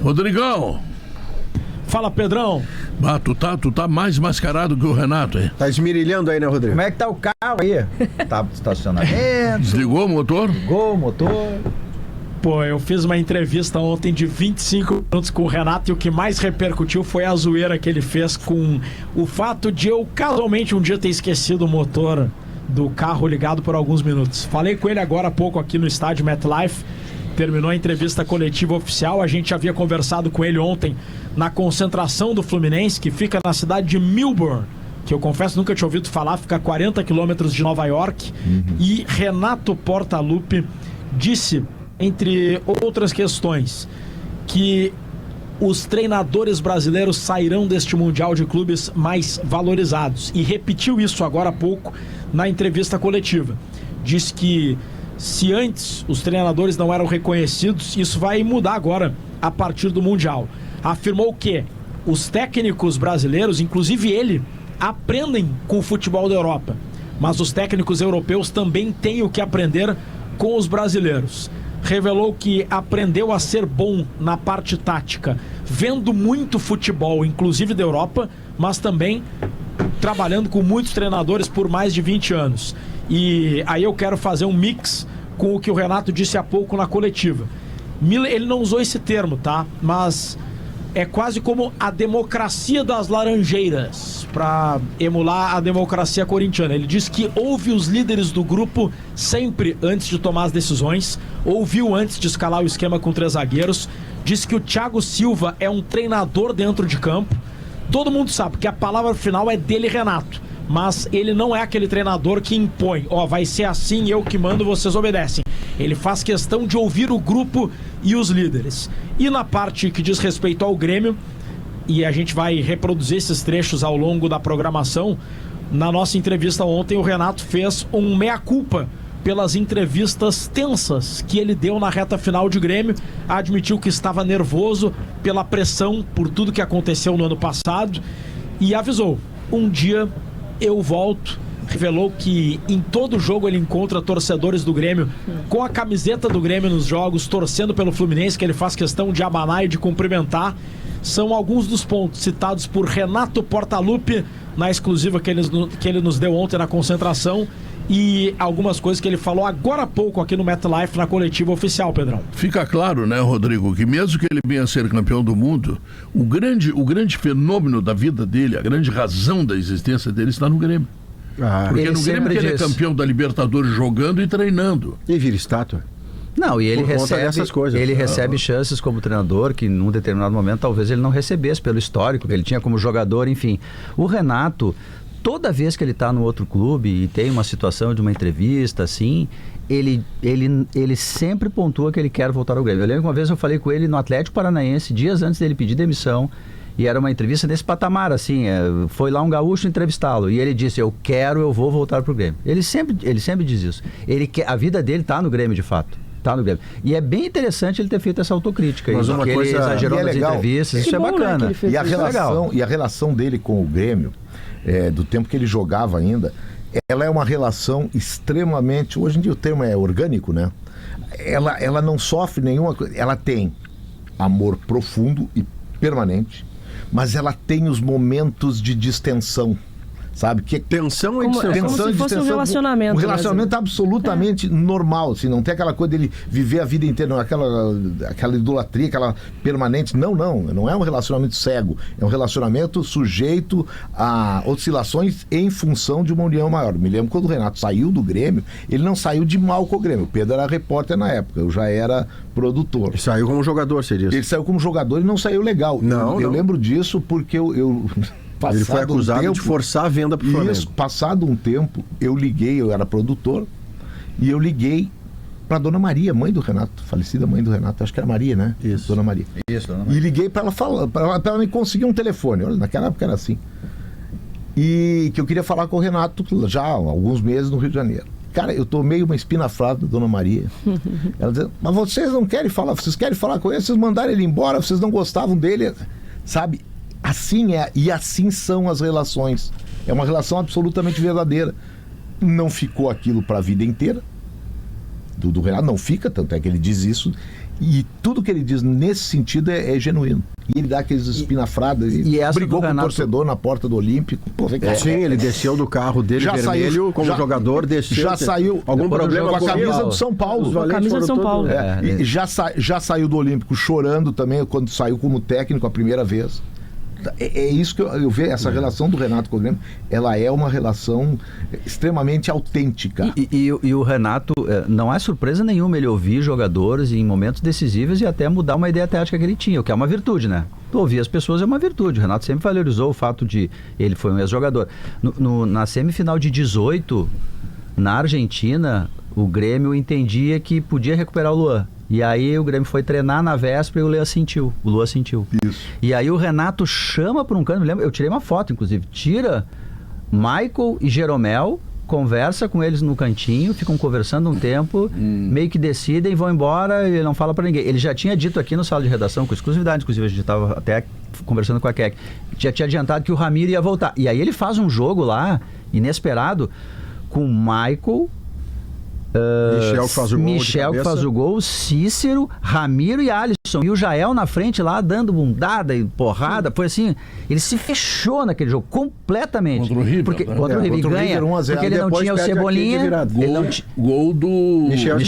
Rodrigão. Fala, Pedrão. Tu tá mais mascarado que o Renato, hein? Tá esmirilhando aí, né, Rodrigo? Como é que tá o carro aí? Tá no estacionamento. Desligou o motor? Ligou o motor. Pô, eu fiz uma entrevista ontem de 25 minutos com o Renato e o que mais repercutiu foi a zoeira que ele fez com o fato de eu casualmente um dia ter esquecido o motor do carro ligado por alguns minutos. Falei com ele agora há pouco aqui no estádio MetLife. Terminou a entrevista coletiva oficial. A gente havia conversado com ele ontem na concentração do Fluminense, que fica na cidade de Melbourne, que eu confesso nunca tinha ouvido falar, fica a 40 quilômetros de Nova York. E Renato Portaluppi disse, entre outras questões, que os treinadores brasileiros sairão deste Mundial de Clubes mais valorizados. E repetiu isso agora há pouco na entrevista coletiva. Disse que se antes os treinadores não eram reconhecidos, isso vai mudar agora a partir do Mundial. Afirmou que os técnicos brasileiros, inclusive ele, aprendem com o futebol da Europa, mas os técnicos europeus também têm o que aprender com os brasileiros. Revelou que aprendeu a ser bom na parte tática, vendo muito futebol, inclusive da Europa, mas também trabalhando com muitos treinadores por mais de 20 anos. E aí eu quero fazer um mix com o que o Renato disse há pouco na coletiva. Ele não usou esse termo, tá? Mas é quase como a democracia das laranjeiras, para emular a democracia corintiana. Ele disse que ouve os líderes do grupo sempre antes de tomar as decisões, ouviu antes de escalar o esquema com 3 zagueiros, disse que o Thiago Silva é um treinador dentro de campo. Todo mundo sabe que a palavra final é dele, Renato, mas ele não é aquele treinador que impõe, vai ser assim, eu que mando, vocês obedecem. Ele faz questão de ouvir o grupo e os líderes. E na parte que diz respeito ao Grêmio, e a gente vai reproduzir esses trechos ao longo da programação, na nossa entrevista ontem o Renato fez um meia-culpa pelas entrevistas tensas que ele deu na reta final de Grêmio, admitiu que estava nervoso pela pressão por tudo que aconteceu no ano passado e avisou, um dia eu volto. Revelou que em todo jogo ele encontra torcedores do Grêmio com a camiseta do Grêmio nos jogos, torcendo pelo Fluminense, que ele faz questão de abanar e de cumprimentar. São alguns dos pontos citados por Renato Portaluppi na exclusiva que ele nos deu ontem na concentração e algumas coisas que ele falou agora há pouco aqui no MetLife na coletiva oficial, Pedrão. Fica claro, né, Rodrigo, que mesmo que ele venha a ser campeão do mundo, o grande fenômeno da vida dele, a grande razão da existência dele está no Grêmio. Porque no Grêmio ele é campeão da Libertadores jogando e treinando. E vira estátua. Não, e ele recebe chances como treinador que num determinado momento talvez ele não recebesse pelo histórico que ele tinha como jogador, enfim. O Renato, toda vez que ele está no outro clube e tem uma situação de uma entrevista assim, ele sempre pontua que ele quer voltar ao Grêmio. Eu lembro que uma vez eu falei com ele no Atlético Paranaense, dias antes dele pedir demissão, e era uma entrevista desse patamar, assim, foi lá um gaúcho entrevistá-lo, e ele disse, eu vou voltar pro Grêmio. Ele sempre diz isso. A vida dele tá no Grêmio, de fato. Tá no Grêmio. E é bem interessante ele ter feito essa autocrítica. Mas uma coisa, ele exagerou nas legal. entrevistas, isso é bacana. E a relação dele com o Grêmio, do tempo que ele jogava ainda, ela é uma relação extremamente, hoje em dia o termo é orgânico, né? Ela não sofre nenhuma coisa, ela tem amor profundo e permanente, mas ela tem os momentos de distensão, sabe? Que tensão e distensão. Como se fosse um relacionamento. Um relacionamento absolutamente normal, assim, não tem aquela coisa dele viver a vida inteira, não, aquela idolatria, aquela permanente. Não é um relacionamento cego, é um relacionamento sujeito a oscilações em função de uma união maior. Me lembro quando o Renato saiu do Grêmio, ele não saiu de mal com o Grêmio. O Pedro era repórter na época, eu já era produtor. Ele saiu como jogador, você disse. Ele saiu como jogador e não saiu legal. Eu lembro disso porque eu ele foi acusado de forçar a venda pro Flamengo. Isso, passado um tempo, eu era produtor, e eu liguei pra Dona Maria, mãe do Renato, falecida mãe do Renato, acho que era Maria, né? Isso. Dona Maria. Isso, Dona Maria. E liguei pra ela falar, pra ela me conseguir um telefone, olha, naquela época era assim. E que eu queria falar com o Renato já há alguns meses no Rio de Janeiro. Cara, eu tomei uma espinafrada da Dona Maria. Ela dizia, mas vocês não querem falar, vocês querem falar com ele, vocês mandaram ele embora, vocês não gostavam dele, sabe? Assim e assim são as relações. É uma relação absolutamente verdadeira. Não ficou aquilo para a vida inteira. Do Renato não fica, tanto é que ele diz isso. E tudo que ele diz nesse sentido é genuíno. E ele dá aqueles espinafradas, e brigou com o torcedor na porta do Olímpico. Pô, sim, ele desceu do carro dele já vermelho saiu, como jogador, desceu. Já saiu algum problema com a camisa do São Paulo. Com a camisa do São Paulo. E já saiu do Olímpico chorando também quando saiu como técnico a primeira vez. É isso que eu vejo, essa relação do Renato com o Grêmio, ela é uma relação extremamente autêntica. E o Renato, não é surpresa nenhuma ele ouvir jogadores em momentos decisivos e até mudar uma ideia tática que ele tinha, o que é uma virtude, né? Ouvir as pessoas é uma virtude. O Renato sempre valorizou o fato de ele foi um ex-jogador. Na semifinal de 18, na Argentina, o Grêmio entendia que podia recuperar o Luan. E aí o Grêmio foi treinar na véspera e o Luan sentiu. Isso. E aí o Renato chama para um canto, me lembro, eu tirei uma foto, inclusive, tira Michael e Jeromel, conversa com eles no cantinho, ficam conversando um tempo, meio que decidem e vão embora, e ele não fala para ninguém. Ele já tinha dito aqui no sala de redação, com exclusividade, inclusive a gente estava até conversando com a Keck, já tinha adiantado que o Ramiro ia voltar. E aí ele faz um jogo lá, inesperado, com Michael... Michel que faz o gol, Cícero, Ramiro e Alisson. E o Jael na frente lá, dando bundada e porrada. Foi assim, ele se fechou naquele jogo, completamente. Contra o River. Contra o River ganha, porque ele não tinha o Cebolinha. Gol do Michel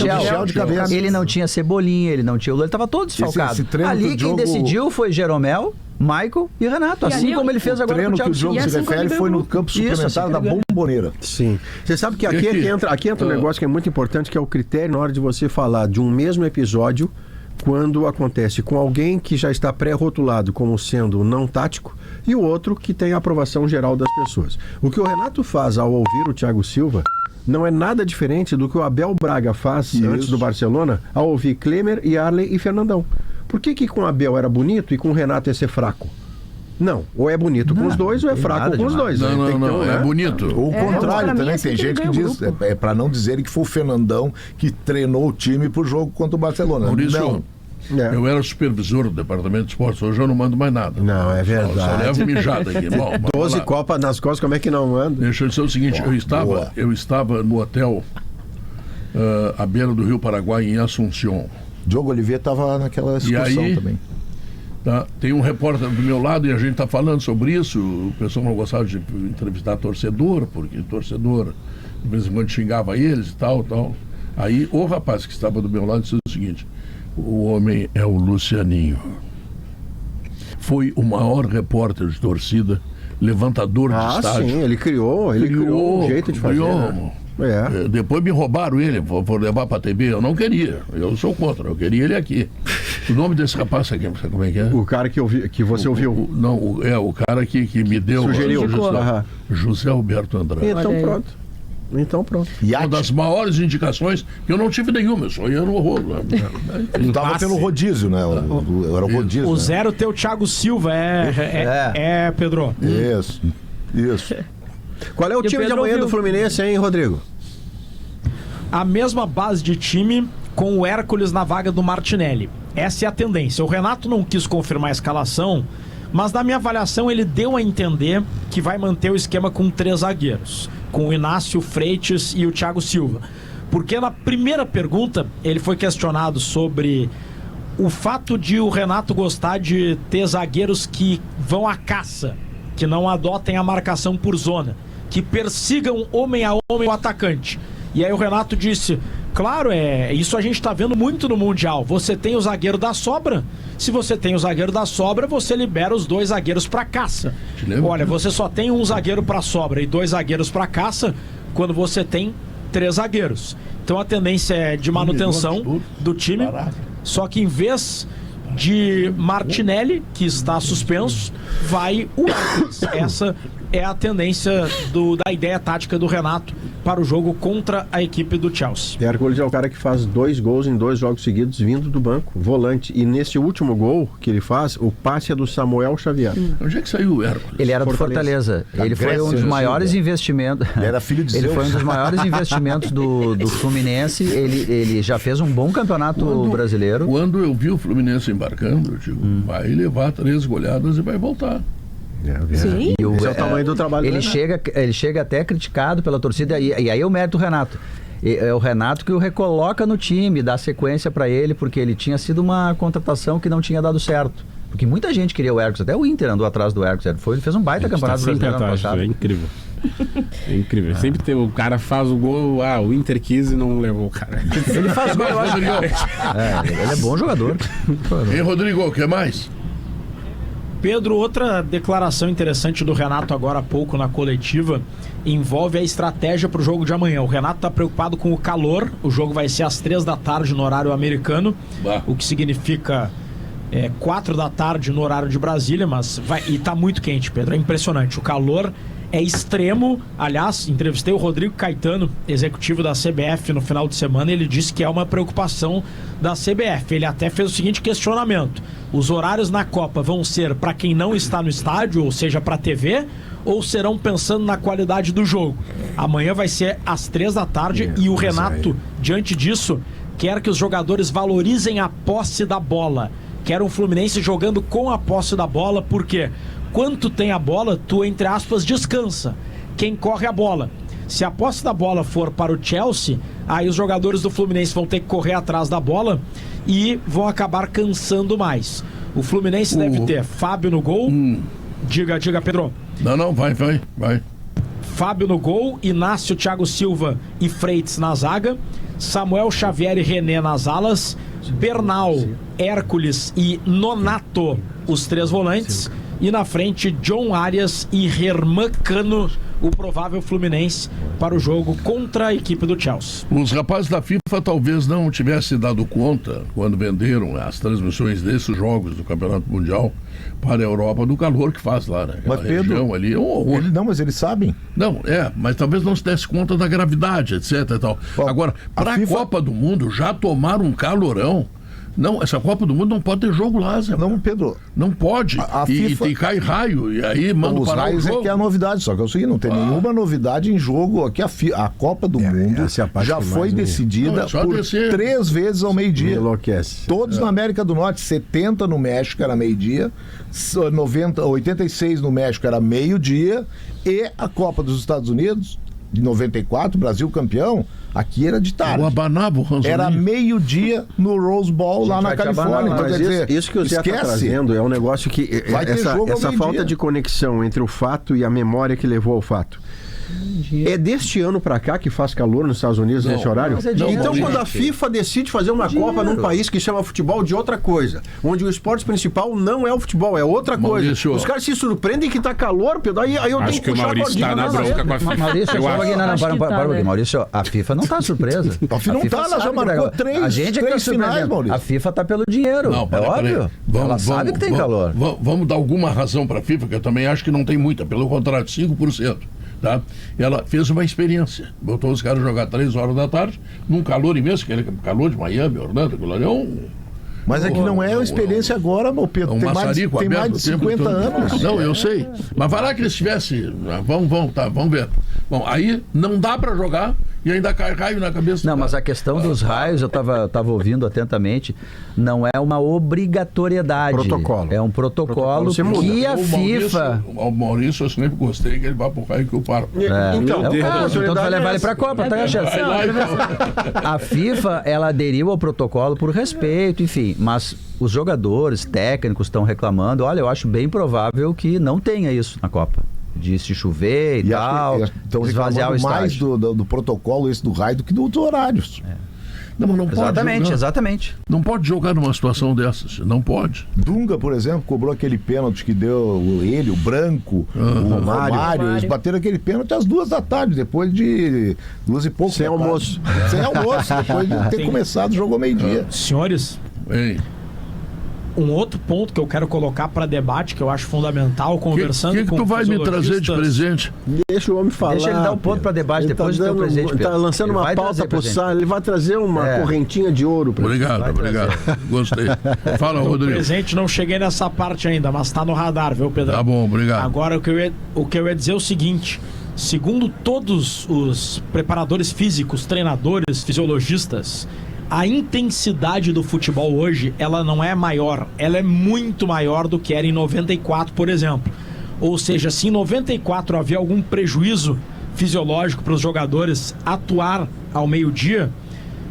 de cabeça. Ele não tinha Cebolinha, ele não tinha o Lula, ele estava todo desfalcado. Ali quem decidiu foi Jeromel, Michael e Renato, assim como ele fez agora com o Thiago Silva. O treino que o jogo se refere foi no campo suplementar da Bomboneira. Sim. Você sabe que aqui entra um negócio que é muito importante, que é o critério na hora de você falar de um mesmo episódio, quando acontece com alguém que já está pré-rotulado como sendo não tático e o outro que tem a aprovação geral das pessoas. O que o Renato faz ao ouvir o Thiago Silva não é nada diferente do que o Abel Braga faz antes do Barcelona ao ouvir Klemer, Yarley e Fernandão. Por que com o Abel era bonito e com o Renato ia ser fraco? Não, ou é bonito com os dois ou é fraco com os dois. Não, é bonito. Ou o contrário também, tem gente que diz, para não dizerem que foi o Fernandão que treinou o time pro jogo contra o Barcelona. Por isso, eu era supervisor do departamento de esportes, hoje eu não mando mais nada. Não, é verdade. Só levo mijada aqui. Bom, 12 Copas nas costas, como é que não anda? Deixa eu dizer o seguinte, eu estava no hotel à beira do Rio Paraguai, em Assunção. Diogo Oliveira estava naquela excursão também. Tá, tem um repórter do meu lado e a gente está falando sobre isso. O pessoal não gostava de entrevistar torcedor, porque torcedor de vez em quando xingava eles e tal. Aí o rapaz que estava do meu lado disse o seguinte: o homem é o Lucianinho. Foi o maior repórter de torcida, levantador de estádio. Sim, ele criou um jeito de fazer. Depois me roubaram ele, vou levar para a TV. Eu não queria, eu sou contra, eu queria ele aqui. O nome desse rapaz aqui, sabe como é que é? O cara que você ouviu. O cara que me deu. Sugeriu. José Alberto Andrade. Então pronto. Uma das maiores indicações, que eu não tive nenhuma, eu só ia no horror. Ele estava pelo rodízio, né? Era o rodízio. O zero teu Thiago Silva, Pedro. Isso. Qual é o time de amanhã do Fluminense, hein, Rodrigo? A mesma base de time com o Hércules na vaga do Martinelli. Essa é a tendência. O Renato não quis confirmar a escalação, mas na minha avaliação ele deu a entender que vai manter o esquema com 3 zagueiros, com o Inácio, Freitas e o Thiago Silva. Porque na primeira pergunta ele foi questionado sobre o fato de o Renato gostar de ter zagueiros que vão à caça, que não adotem a marcação por zona, que persigam homem a homem o atacante. E aí o Renato disse: claro, isso a gente está vendo muito no Mundial. Você tem o zagueiro da sobra. Se você tem o zagueiro da sobra, você libera os 2 zagueiros para caça. Olha, você só tem um zagueiro para sobra e 2 zagueiros para caça quando você tem 3 zagueiros. Então a tendência é de manutenção do time. Só que em vez de Martinelli, que está suspenso, vai o Hércules. Essa é a tendência da ideia tática do Renato para o jogo contra a equipe do Chelsea. Hércules é o cara que faz 2 gols em 2 jogos seguidos vindo do banco, volante. E nesse último gol que ele faz, o passe é do Samuel Xavier. Onde é que saiu o Hércules? Ele era do Fortaleza. Ele foi um dos maiores investimentos. Ele era filho de Zeus. Ele foi um dos maiores investimentos do Fluminense. Ele já fez um bom campeonato brasileiro. Quando eu vi o Fluminense embarcando, eu digo, vai levar 3 goleadas e vai voltar. Sim. Esse é o tamanho do trabalho. Ele chega até criticado pela torcida, e aí é o mérito do Renato. É o Renato que o recoloca no time, dá sequência para ele, porque ele tinha sido uma contratação que não tinha dado certo. Porque muita gente queria o Eriksen, até o Inter andou atrás do Eriksen. Ele fez um baita campeonato brasileiro ano passado. É incrível. É incrível. Sempre tem, o cara faz o gol, o Inter quis e não levou o cara. Ele faz gol, eu acho. Ele é bom jogador. E Rodrigo, o que mais? Pedro, outra declaração interessante do Renato agora há pouco na coletiva envolve a estratégia para o jogo de amanhã. O Renato está preocupado com o calor. O jogo vai ser às 3 da tarde no horário americano, o que significa 4 da tarde no horário de Brasília, e está muito quente, Pedro. É impressionante. O calor é extremo. Aliás, entrevistei o Rodrigo Caetano, executivo da CBF, no final de semana, e ele disse que é uma preocupação da CBF. Ele até fez o seguinte questionamento: os horários na Copa vão ser para quem não está no estádio, ou seja, para a TV, ou serão pensando na qualidade do jogo? Amanhã vai ser às 3 da tarde e o Renato, diante disso, quer que os jogadores valorizem a posse da bola. Quer um Fluminense jogando com a posse da bola, porque quando tem a bola, tu, entre aspas, descansa. Quem corre a bola. Se a posse da bola for para o Chelsea, aí os jogadores do Fluminense vão ter que correr atrás da bola e vão acabar cansando mais. O Fluminense deve ter Fábio no gol. Diga, Pedro. Não, vai. Fábio no gol, Inácio, Thiago Silva e Freitas na zaga, Samuel Xavier e René nas alas, Bernal, Hércules e Nonato, os 3 volantes, e na frente John Arias e Herman Cano, o provável Fluminense para o jogo contra a equipe do Chelsea. Os rapazes da FIFA talvez não tivessem dado conta, quando venderam as transmissões desses jogos do Campeonato Mundial para a Europa, do calor que faz lá, né? Mas Pedro, ali, mas eles sabem. Não, mas talvez não se desse conta da gravidade, etc e tal. Agora, para a Copa do Mundo, já tomaram um calorão. Não, essa Copa do Mundo não pode ter jogo lá, Zé. Não, Pedro. Não pode. E cai raio, e aí manda parar o jogo. Os raios que é a novidade, só que é o seguinte, não tem nenhuma novidade em jogo. Aqui a Copa do Mundo já foi decidida por 3 vezes ao meio-dia. Enlouquece. Todos na América do Norte, 70 no México era meio-dia, 86 no México era meio-dia, e a Copa dos Estados Unidos, de 94, Brasil campeão, aqui era de tarde. Era meio-dia no Rose Bowl lá na Califórnia. Então, quer dizer, isso que o Zé está trazendo é um negócio que essa falta de conexão entre o fato e a memória que levou ao fato. É deste ano pra cá que faz calor nos Estados Unidos nesse horário? Então, quando a FIFA decide fazer uma Copa num país que chama futebol de outra coisa, onde o esporte principal não é o futebol, é outra coisa, os caras se surpreendem que tá calor, Pedro. Aí eu tenho que puxar a cordinha na bronca com a FIFA. Maurício, a FIFA não tá surpresa. A FIFA não tá, ela já marcou 3 finais, Maurício. A FIFA tá pelo dinheiro, óbvio. Ela sabe que tem calor. Vamos dar alguma razão pra FIFA, que eu também acho que não tem muita, pelo contrário, 5%. Tá? Ela fez uma experiência, botou os caras a jogar 3 horas da tarde, num calor imenso, aquele calor de Miami, Orlando, aquilo ali é Mas é que não é uma experiência agora, meu Pedro. Tem mais de 50 anos. Não, eu sei. Mas vai lá que eles tivessem. Vamos ver. Bom, aí não dá pra jogar e ainda cai raio na cabeça. Não, mas a questão dos raios, eu tava ouvindo atentamente, não é uma obrigatoriedade. Protocolo. É um protocolo que a FIFA... O Maurício, eu sempre gostei que ele vá pro raio que eu paro. Então tu vai levar ele pra Copa, tá, Chelsea? A FIFA, ela aderiu ao protocolo por respeito, enfim, mas os jogadores, técnicos estão reclamando. Olha, eu acho bem provável que não tenha isso na Copa. De se chover e tal, esvaziar o estádio. Mais do protocolo esse do raio do que dos horários. Não pode exatamente. Não pode jogar numa situação dessas, não pode. Dunga, por exemplo, cobrou aquele pênalti que deu o Branco, o Romário. Eles bateram aquele pênalti às 2 da tarde, depois de 2 e pouco. Sem almoço, depois de ter começado o jogo ao meio-dia. Senhores, um outro ponto que eu quero colocar para debate, que eu acho fundamental, conversando com o que tu vai me trazer de presente? Deixa o homem falar. Deixa ele dar um ponto para debate depois do teu presente. Está lançando uma pauta pro Sá, ele vai trazer uma correntinha de ouro. Obrigado. Gostei. Fala, Rodrigo. Presente, não cheguei nessa parte ainda, mas está no radar, viu, Pedro? Tá bom, obrigado. Agora, o que eu ia dizer é o seguinte: segundo todos os preparadores físicos, treinadores, fisiologistas, a intensidade do futebol hoje, ela não é maior, ela é muito maior do que era em 94, por exemplo. Ou seja, se em 94 havia algum prejuízo fisiológico para os jogadores atuar ao meio-dia,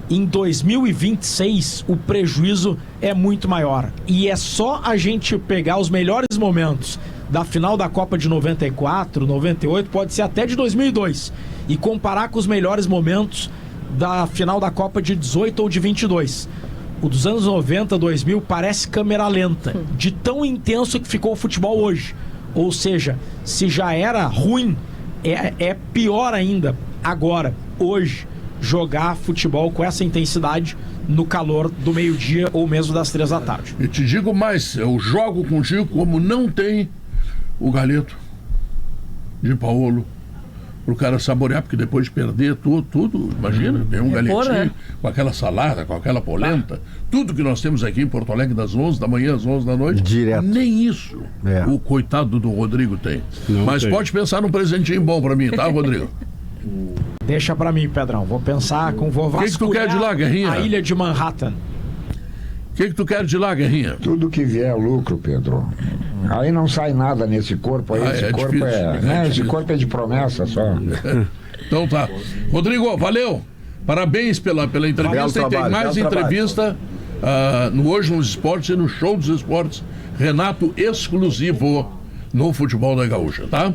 em 2026 o prejuízo é muito maior. E é só a gente pegar os melhores momentos da final da Copa de 94, 98, pode ser até de 2002, e comparar com os melhores momentos da final da Copa de 18 ou de 22. O dos anos 90, 2000 parece câmera lenta, de tão intenso que ficou o futebol hoje. Ou seja, se já era ruim, é pior ainda agora, hoje, jogar futebol com essa intensidade no calor do meio-dia ou mesmo das 3 da tarde. E te digo mais, eu jogo contigo como não tem o galeto de Paulo pro cara saborear, porque depois de perder tudo, imagina, tem um galetinho com aquela salada, com aquela polenta, tudo que nós temos aqui em Porto Alegre das 11 da manhã às 11 da noite, direto. Nem isso o coitado do Rodrigo tem. Mas pode pensar num presentinho bom pra mim, tá, Rodrigo? Deixa pra mim, Pedrão, vou pensar com vovó. O que tu quer de lá, Guerrinha? A ilha de Manhattan. O que tu quer de lá, Guerrinha? Tudo que vier é lucro, Pedro. Aí não sai nada nesse corpo aí. Esse corpo difícil, esse corpo é de promessa só. Então tá. Rodrigo, valeu. Parabéns pela entrevista. E tem mais entrevista no Hoje nos Esportes e no Show dos Esportes. Renato exclusivo no Futebol da Gaúcha, tá?